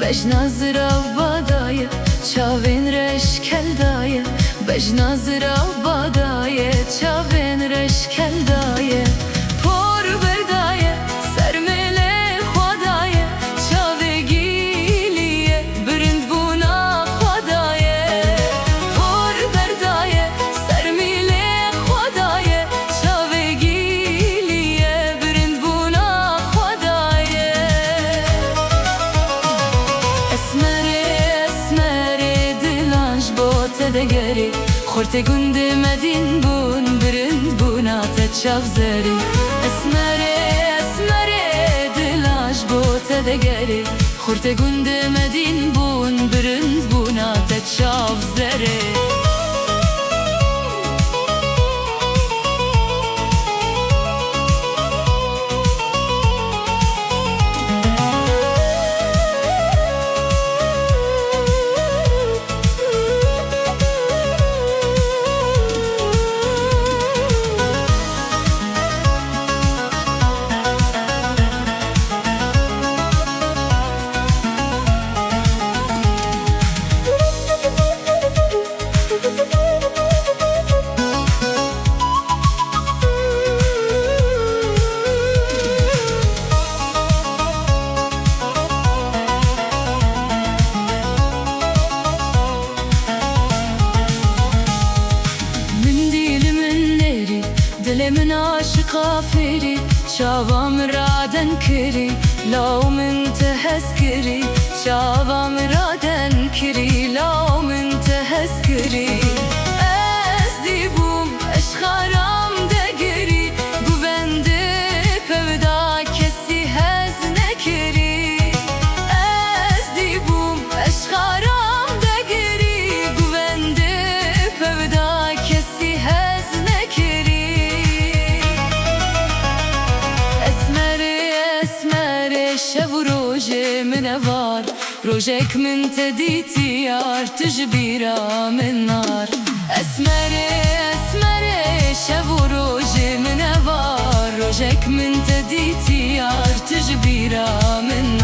بجنازراو بادایه چاوین رش کلدایه بجنازراو بادایه چاوین رش کلدایه پر بردایه سرمله خدایه چاوی گیلیه برند بونا خدایه پر بردایه سرمله خدایه چاوی گیلیه برند بونا خدایه اسمره دلانج بوت دگری خورت گند مدین بون برند بونا تچاف زری اسمره دلانج بوت دگری خورت گند مدین بون برند بونا تچاف زری من عاشق آفری چاوام رادن کری لو من تهسکری چاوام رادن کری لو من تهسکری از دیبوم اشخارام دگری گوونده پودا کسی هز نکری از دیبوم اشخارام دگری گوونده پودا کسی هز نکری شب و روز منوار روزك من تديتي يار تجبيرا من نار اسمره شب و روز منوار روزك من تديتي يار تجبيرا من